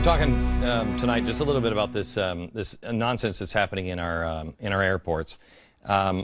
talking tonight just a little bit about this this nonsense that's happening in our airports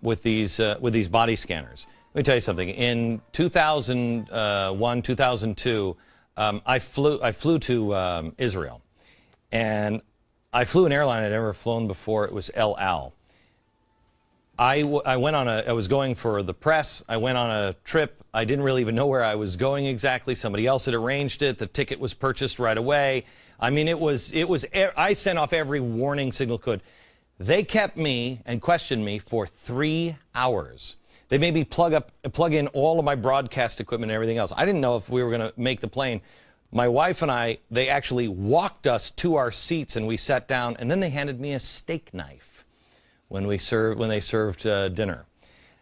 with these body scanners. Let me tell you something. In 2001, 2002, I flew to Israel, and I flew an airline I'd never flown before. It was El Al. I was going for the press. I went on a trip. I didn't really even know where I was going exactly. Somebody else had arranged it. The ticket was purchased right away. I mean, I sent off every warning signal could. They kept me and questioned me for 3 hours. They made me plug in all of my broadcast equipment and everything else. I didn't know if we were going to make the plane. My wife and I, they actually walked us to our seats and we sat down, and then they handed me a steak knife when they served dinner.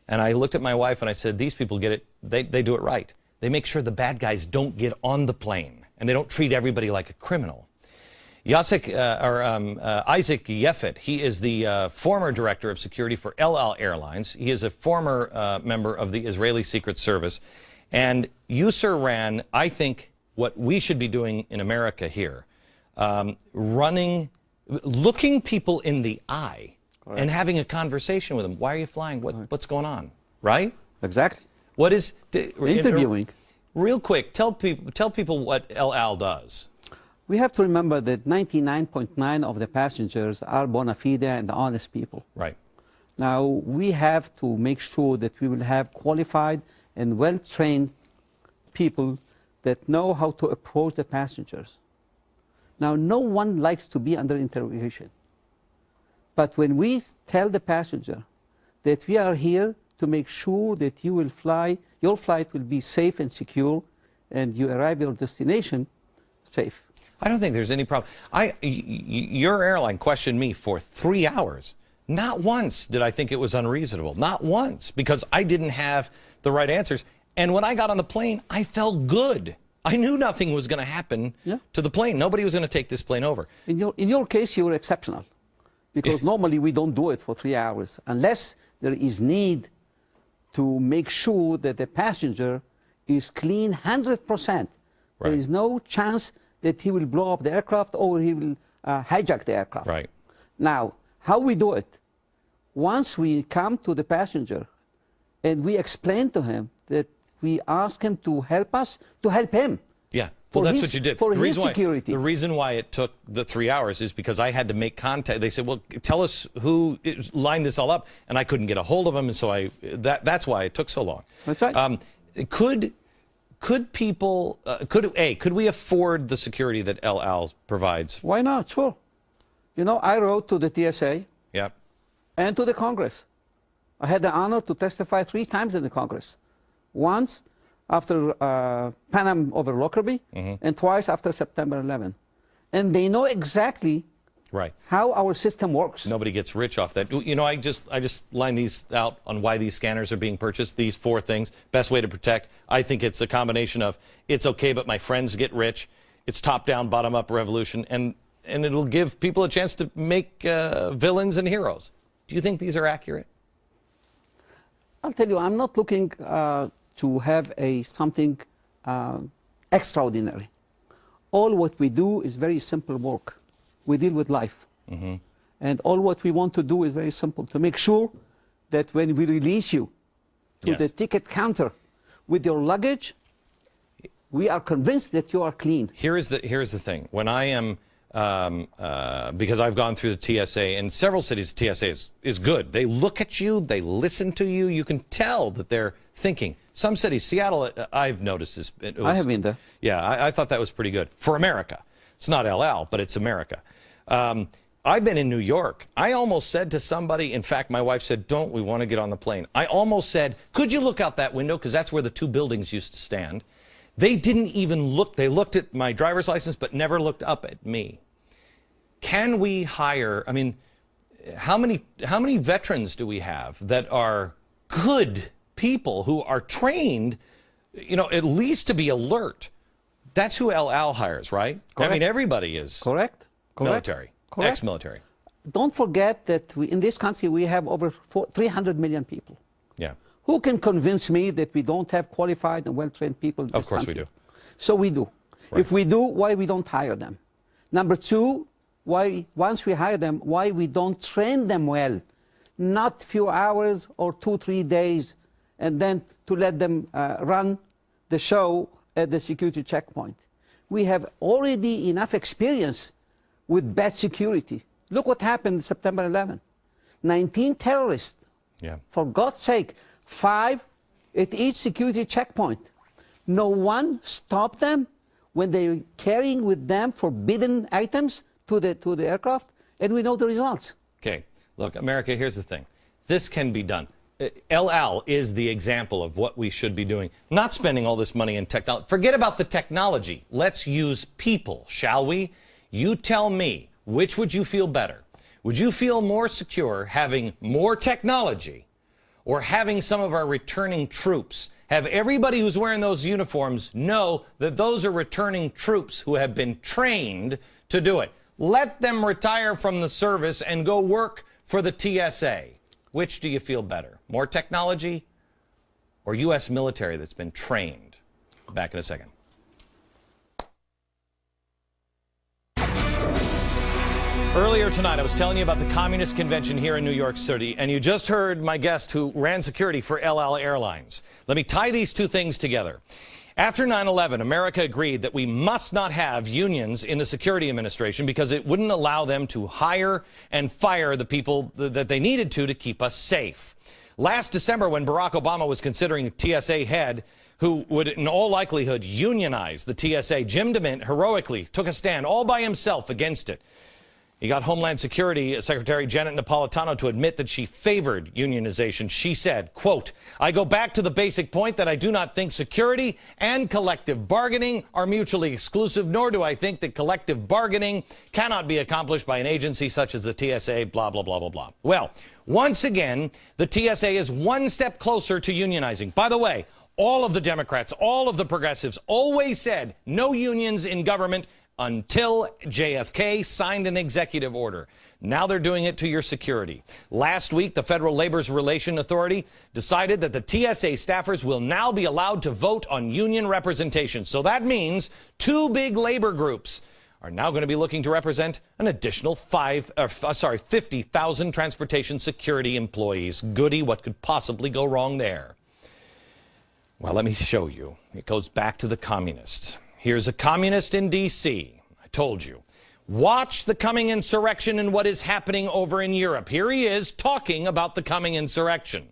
And I looked at my wife and I said, these people get it. They do it right. They make sure the bad guys don't get on the plane, and they don't treat everybody like a criminal. Isaac Yefet, he is the former director of security for El Al Airlines. He is a former member of the Israeli Secret Service. And you, sir, ran, I think, what we should be doing in America here, looking people in the eye. Correct. And having a conversation with them. Why are you flying? What's going on? Right? Exactly. What is interviewing? Real quick, tell people what El Al does. We have to remember that 99.9% of the passengers are bona fide and honest people. Right. Now we have to make sure that we will have qualified and well-trained people that know how to approach the passengers. Now, no one likes to be under interrogation. But when we tell the passenger that we are here to make sure that your flight will be safe and secure, and you arrive at your destination safe. I don't think there's any problem. Your airline questioned me for 3 hours. Not once did I think it was unreasonable. Not once, because I didn't have the right answers. And when I got on the plane, I felt good. I knew nothing was going to happen to the plane. Nobody was going to take this plane over. In your case, you were exceptional. Because normally we don't do it for 3 hours unless there is need to make sure that the passenger is clean 100%. Right. There is no chance that he will blow up the aircraft or he will hijack the aircraft. Right. Now, how we do it? Once we come to the passenger and we explain to him that we ask him to help us, to help him. Yeah. Well, that's what you did. For his security. The reason why it took the 3 hours is because I had to make contact. They said, well, tell us who lined this all up. And I couldn't get a hold of them. And so that's why it took so long. That's right. Could we afford the security that El Al provides? Why not? Sure. You know, I wrote to the TSA and to the Congress. I had the honor to testify 3 times in the Congress. Once after Pan Am over Lockerbie, and twice after September 11. And they know exactly how our system works. Nobody gets rich off that. You know, I just lined these out on why these scanners are being purchased, these 4 things. Best way to protect. I think it's a combination of it's okay, but my friends get rich. It's top-down, bottom-up revolution, and it'll give people a chance to make villains and heroes. Do you think these are accurate? I'll tell you, I'm not looking to have something extraordinary. All what we do is very simple work. We deal with life. And all what we want to do is very simple, to make sure that when we release you to the ticket counter with your luggage, we are convinced that you are clean. Here's the thing. When I am, because I've gone through the TSA, in several cities, TSA is good. They look at you, they listen to you, you can tell that they're thinking. Some cities, Seattle, I've noticed this. I have been there. Yeah, I thought that was pretty good. For America. It's not El Al, but it's America. I've been in New York. I almost said to somebody, in fact, my wife said, don't we want to get on the plane? I almost said, could you look out that window? Because that's where the 2 buildings used to stand. They didn't even look. They looked at my driver's license, but never looked up at me. Can we hire, I mean, how many veterans do we have that are good people who are trained, you know, at least to be alert? That's who El Al hires, right? Correct. I mean, everybody is military, ex-military. Don't forget that in this country we have over 300 million people. Yeah. Who can convince me that we don't have qualified and well-trained people in this country? Of course we do. So we do. Right. If we do, why we don't hire them? Number two, why, once we hire them, why we don't train them well? Not few hours or 2-3 days, and then to let them run the show at the security checkpoint. We have already enough experience with bad security. Look what happened September 11. 19 terrorists. Yeah. For God's sake, 5 at each security checkpoint. No one stopped them when they were carrying with them forbidden items to the aircraft, and we know the results. Okay. Look, America, here's the thing. This can be done. El Al is the example of what we should be doing. Not spending all this money in technology. Forget about the technology. Let's use people, shall we? You tell me, which would you feel better? Would you feel more secure having more technology or having some of our returning troops have everybody who's wearing those uniforms know that those are returning troops who have been trained to do it? Let them retire from the service and go work for the TSA. Which do you feel better? More technology or U.S. military that's been trained? Back in a second. Earlier tonight, I was telling you about the Communist Convention here in New York City, and you just heard my guest who ran security for El Al Airlines. Let me tie these two things together. After 9/11, America agreed that we must not have unions in the security administration because it wouldn't allow them to hire and fire the people that they needed to keep us safe. Last December, when Barack Obama was considering TSA head who would in all likelihood unionize the TSA, Jim DeMint heroically took a stand all by himself against it. He got Homeland Security Secretary Janet Napolitano to admit that she favored unionization. She said, quote, "I go back to the basic point that I do not think security and collective bargaining are mutually exclusive, nor do I think that collective bargaining cannot be accomplished by an agency such as the TSA, blah, blah, blah, blah, blah." Well, once again, the TSA is one step closer to unionizing. By the way, all of the Democrats, all of the progressives always said no unions in government until JFK signed an executive order. Now they're doing it to your security. Last week, the Federal Labor Relations Authority decided that the TSA staffers will now be allowed to vote on union representation. So that means 2 big labor groups are now going to be looking to represent an additional 50,000 transportation security employees. Goody, what could possibly go wrong there? Well, let me show you. It goes back to the communists. Here's a communist in D.C. I told you. Watch the coming insurrection and what is happening over in Europe. Here he is talking about the coming insurrection.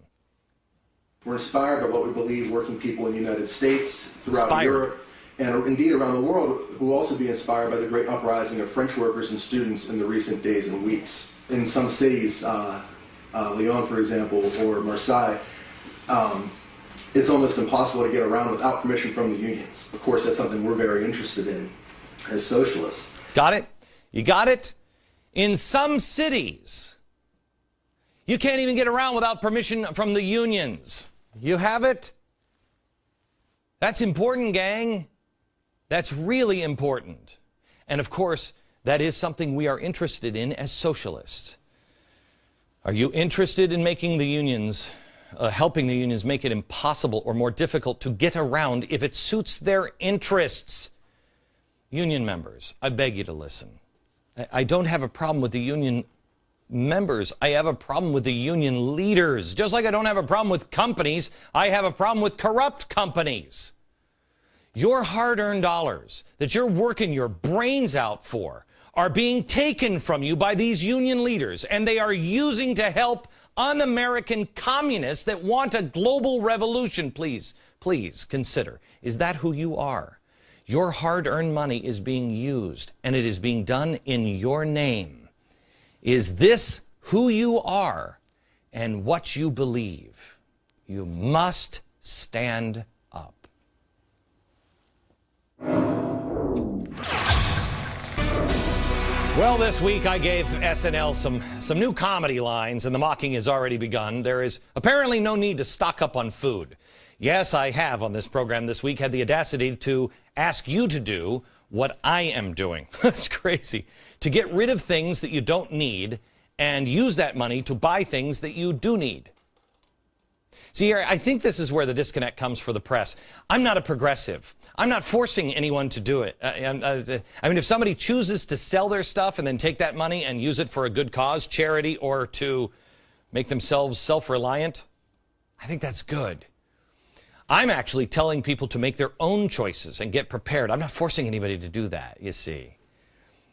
We're inspired by what we believe working people in the United States, throughout Europe, and indeed around the world, who will also be inspired by the great uprising of French workers and students in the recent days and weeks. In some cities, Lyon, for example, or Marseille, it's almost impossible to get around without permission from the unions. Of course, that's something we're very interested in as socialists. Got it? You got it? In some cities, you can't even get around without permission from the unions. You have it? That's important, gang. That's really important. And of course, that is something we are interested in as socialists. Are you interested in making the unions helping the unions make it impossible or more difficult to get around if it suits their interests? Union members, I beg you to listen. I don't have a problem with the union members. I have a problem with the union leaders. Just like I don't have a problem with companies, I have a problem with corrupt companies. Your hard-earned dollars that you're working your brains out for are being taken from you by these union leaders, and they are using to help un-American communists that want a global revolution. Please, please consider, is that who you are? Your hard-earned money is being used, and it is being done in your name. Is this who you are and what you believe? You must stand up. Well, this week I gave SNL some new comedy lines, and the mocking has already begun. There is apparently no need to stock up on food. Yes, I have on this program this week had the audacity to ask you to do what I am doing. That's crazy. To get rid of things that you don't need and use that money to buy things that you do need. See, I think this is where the disconnect comes for the press. I'm not a progressive. I'm not forcing anyone to do it. I mean, if somebody chooses to sell their stuff and then take that money and use it for a good cause, charity, or to make themselves self-reliant, I think that's good. I'm actually telling people to make their own choices and get prepared. I'm not forcing anybody to do that, you see.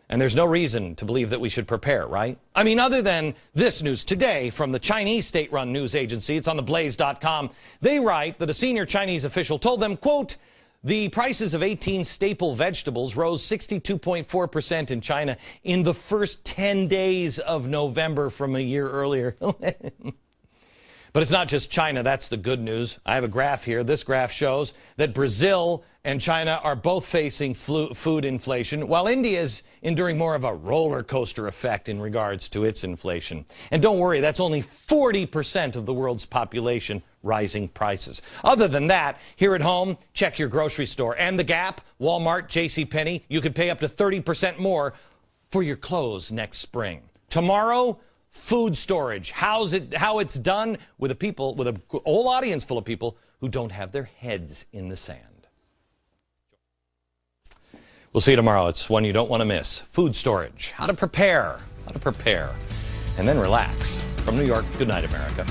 And there's no reason to believe that we should prepare, right? I mean, other than this news today from the Chinese state-run news agency, it's on theblaze.com. They write that a senior Chinese official told them, quote, the prices of 18 staple vegetables rose 62.4% in China in the first 10 days of November from a year earlier. But it's not just China. That's the good news. I have a graph here. This graph shows that Brazil and China are both facing food inflation, while India is enduring more of a roller coaster effect in regards to its inflation. And don't worry, that's only 40% of the world's population rising prices. Other than that, here at home, check your grocery store. And the Gap, Walmart, JCPenney, you could pay up to 30% more for your clothes next spring. Tomorrow, food storage. How it's done with a whole audience full of people who don't have their heads in the sand. We'll see you tomorrow. It's one you don't want to miss. Food storage. How to prepare. And then relax. From New York, good night, America.